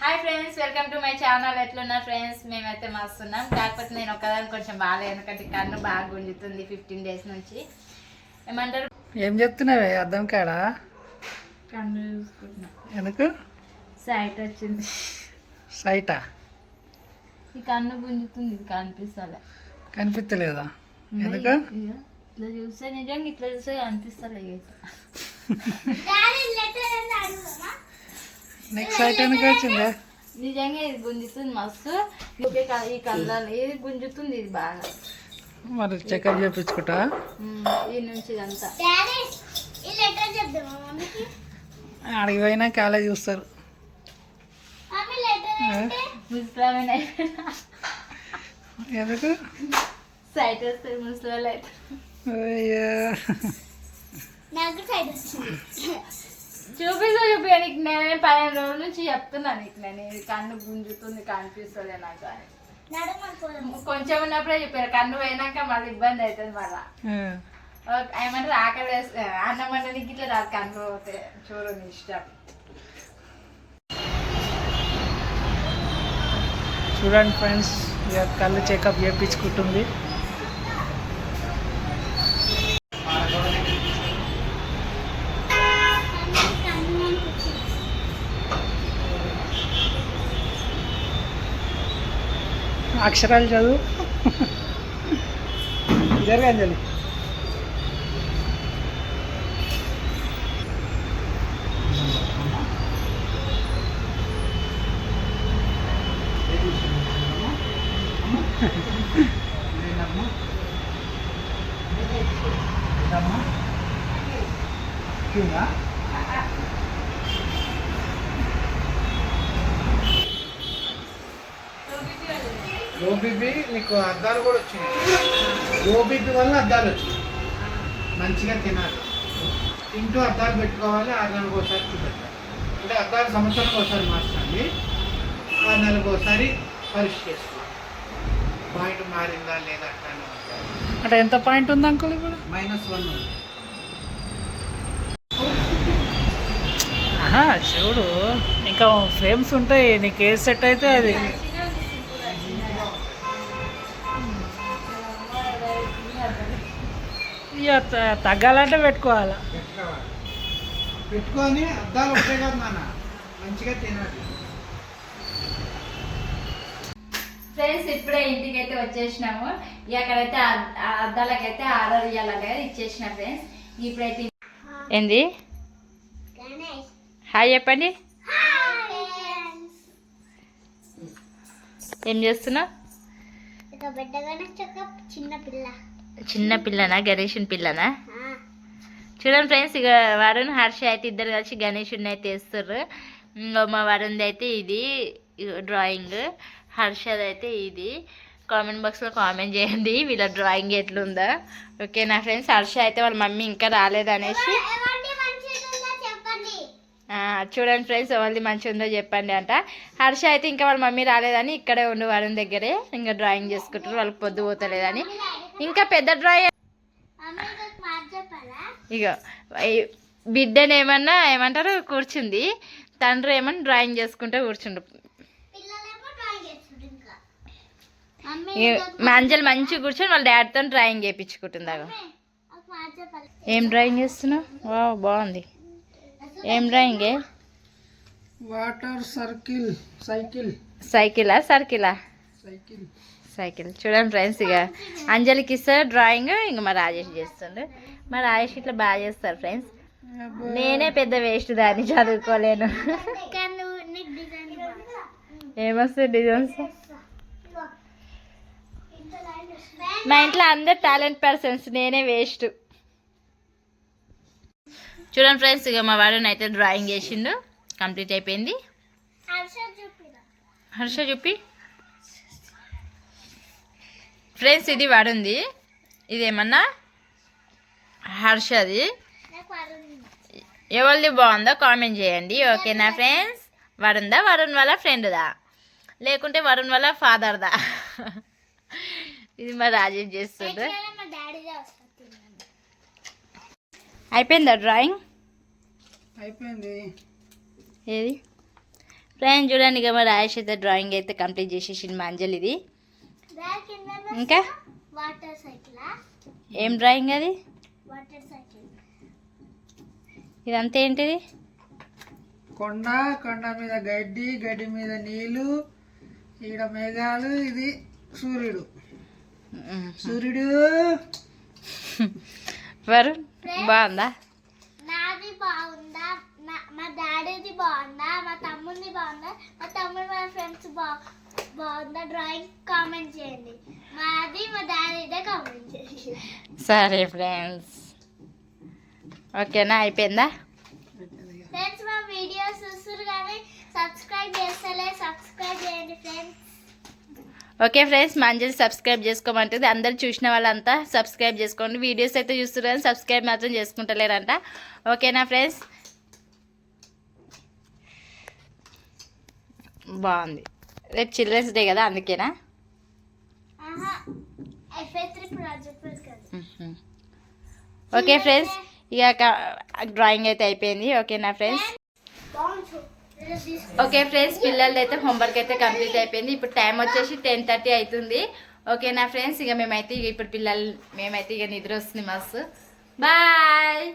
Hi friends, welcome to my channel. ఎట్లున్నారు friends? మేమైతే మస్తున్నాం. కాకపోతే నేను ఒకదాని కొంచెం బాగాలేదు, ఎందుకంటే కన్ను బాగా గుంజుతుంది 15 days నుంచి. ఏమంటారు? ఏం చెప్తున్నావే అర్థం కాడా? కన్ను చూసుకుంటున్నా. ఎందుకు? సైట్ వచ్చింది. సైటా? ఈ కన్ను గుంజుతుంది, ఇది కనిపిస్తలే. కనిపించలేదా? ఎందుకు? ఇట్లా చూస్తే నిజంగా ఇట్లా చూస్తే కనిపిస్తలే. నెక్స్ట్ సైట్ ఎందుకు వచ్చిందా? నిజంగా ఇది గుంజుతుంది మస్తు. ఈ కళ్ళలో ఇది గుంజుతుంది, ఇది బాగా. మరి చెకప్ చేయించుకుంటా ఈ నుంచి ఇదంతా. ఆడికి పోయినా కాలేజ్ చూస్తారు. ఎందుకు? సైట్ వస్తుంది ముసలి అయితే. చూపిస్తా నీకు. నేను 15 రోజుల నుంచి చెప్తున్నా నీకు. నేను ఇది కన్ను గుంజుతుంది, కనిపిస్తుంది నాకు అని. కొంచెం ఉన్నప్పుడే చెప్పారు. కన్ను పోయినాక మళ్ళీ ఇబ్బంది అవుతుంది. మళ్ళా ఏమంటారు, ఆకలి వేస్తే అన్నం అంటే నీకు ఇట్లా రాదు. కన్ను పోతే చూడు నీ ఇష్టం. చూడండి ఫ్రెండ్స్, ఇక కళ్ళు చెకప్ చేయించుకుంటుంది. అక్షరాలు చదువు జరగాలి. ఓబీపీ నీకు అద్దాలు కూడా వచ్చినాయి. ఓబీపీ వల్ల అద్దాలు వచ్చినాయి. మంచిగా తినాలి, తింటూ అద్దాలు పెట్టుకోవాలి. 6 నెలలకు ఒకసారి చూపెట్టాలి. అంటే అద్దాలు సంవత్సరానికి ఒకసారి మార్చండి. 6 నెలలకు ఒకసారి పరీక్ష చేసుకోవాలి. పాయింట్ మారిందా లేదా అట్లానే అంటే ఎంత పాయింట్ ఉంది అంకుల్? ఇప్పుడు -1 ఉంది. చూడు, ఇంకా ఫ్రేమ్స్ ఉంటాయి. నీకు ఏ సెట్ అయితే అది. ఇక తగ్గాలంటే పెట్టుకోవాలి. పెట్టుకొని అద్దాలు ఉంటాయి కదా నాన్న, మంచిగా తినాలి. ఫ్రెండ్స్, ఇప్పుడే ఇంటికి అయితే వచ్చేసినాము. అక్కడైతే అద్దాలకైతే ఆర్డర్ ఇవ్వాలనే ఇచ్చేసిన ఫ్రెండ్స్. ఇప్పుడైతే ఏంది? హాయ్ చెప్పండి. ఏం చేస్తున్నా? చిన్న పిల్లనా? గణేషుని పిల్లనా? చూడండి ఫ్రెండ్స్, ఇక వరుణ్ హర్ష అయితే ఇద్దరు కలిసి గణేషుని అయితే వేస్తారు. మా వరుణ్ది అయితే ఇది డ్రాయింగ్, హర్షది అయితే ఇది. కామెంట్ బాక్స్లో కామెంట్ చేయండి వీళ్ళ డ్రాయింగ్ ఎట్లుందా. ఓకేనా ఫ్రెండ్స్? హర్ష అయితే వాళ్ళ మమ్మీ ఇంకా రాలేదనేసి చూడండి ఫ్రెండ్స్, ఎవరిది మంచిగా ఉందో చెప్పండి అంట. హర్ష అయితే ఇంకా వాళ్ళ మమ్మీ రాలేదని ఇక్కడే ఉండు వరుణ్ దగ్గరే ఇంకా డ్రాయింగ్ చేసుకుంటారు. వాళ్ళకి పొద్దు పోతలేదని ఇంకా పెద్ద డ్రాయింగ్. ఇక బిడ్డని ఏమంటారు కూర్చుంది, తండ్రి ఏమన్నా డ్రాయింగ్ చేసుకుంటే కూర్చుండు. మంజలు మంచిగా కూర్చొని వాళ్ళ డాడీతో డ్రాయింగ్ చేయించుకుంటుంది. ఏం డ్రాయింగ్ చేస్తున్నావు? వావ్, బాగుంది. ఏం డ్రాయింగ్? Water circle. సైకిలా సర్కిలా? సైకిల్. చూడండి ఫ్రెండ్స్, ఇక అంజలికి ఇస్తారు డ్రాయింగ్, ఇంక మా రాజేష్ చేస్తుండే. మా రాజేష్ ఇట్లా బాగా చేస్తారు ఫ్రెండ్స్. నేనే పెద్ద వేస్ట్ దాన్ని, చదువుకోలేను. ఏమొస్తాయి డిజైన్స్? మా ఇంట్లో అందరు టాలెంట్ పర్సన్స్, నేనే వేస్ట్. చూడండి ఫ్రెండ్స్, ఇక మా వాడిని అయితే డ్రాయింగ్ చేసిండు, కంప్లీట్ అయిపోయింది. హర్ష చూపి ఫ్రెండ్స్, ఇది వాడుంది, ఇదేమన్నా హర్షది. ఎవరిది బాగుందో కామెంట్ చేయండి. ఓకేనా ఫ్రెండ్స్? వరుణ్దా? వరుణ్ వాళ్ళ ఫ్రెండ్దా? లేకుంటే వరుణ్ వాళ్ళ ఫాదర్దా? ఇది మా రాజేష్ చేస్తుండే. అయిపోయిందా డ్రాయింగ్? అయిపోయింది. ఏది? ఫ్రెండ్స్ చూడండి, ఇక మా రాయేష్ అయితే డ్రాయింగ్ అయితే కంప్లీట్ చేసేసింది మా అంజలిది. ఇంకా వాటర్ సైకిల్ ఏం డ్రాయింగ్ అది? Water cycle. ఇదంతా ఏంటిది? కొండ, కొండ మీద గడ్డి, గడ్డి మీద నీళ్లు, ఈడ మేఘాలు, ఇది సూర్యుడు. సూర్యుడు వరుణ్ బాగుందా? నాది బాగుందా, మా డాడీది బాగుందా, మా తమ్ముడిది బాగుందా, మా తమ్ముడు మా ఫ్రెండ్స్ బాగుందా డ్రాయింగ్ కామెంట్ చేయండి. మాది మా డాడీదే కామెంట్ చేయండి. సరే ఫ్రెండ్స్, ఓకేనా? అయిపోయిందా? ఫ్రెండ్స్ మా వీడియోస్ చూస్తారు కానీ సబ్స్క్రైబ్ చేస్తలే, సబ్స్క్రైబ్ చేయండి ఫ్రెండ్స్. ఓకే ఫ్రెండ్స్, మా అంజలి సబ్స్క్రైబ్ చేసుకోమంటుంది. అందరు చూసిన వాళ్ళంతా సబ్స్క్రైబ్ చేసుకోండి. వీడియోస్ అయితే చూస్తారు కానీ సబ్స్క్రైబ్ మాత్రం చేసుకుంటలేరంట. ఓకేనా ఫ్రెండ్స్? బాగుంది. రేపు చిల్డ్రన్స్ డే కదా, అందుకేనా? FA3 ప్రాజెక్ట్ కదా. ఓకే ఫ్రెండ్స్, ఇక డ్రాయింగ్ అయితే అయిపోయింది. ఓకేనా ఫ్రెండ్స్? ఓకే ఫ్రెండ్స్, పిల్లలది అయితే హోంవర్క్ అయితే కంప్లీట్ అయిపోయింది. ఇప్పుడు టైం వచ్చేసి 10:30 అవుతుంది. ఓకేనా ఫ్రెండ్స్? ఇక మేమైతే ఇప్పుడు మేమైతే ఇక నిద్ర వస్తుంది మస్తు. బాయ్.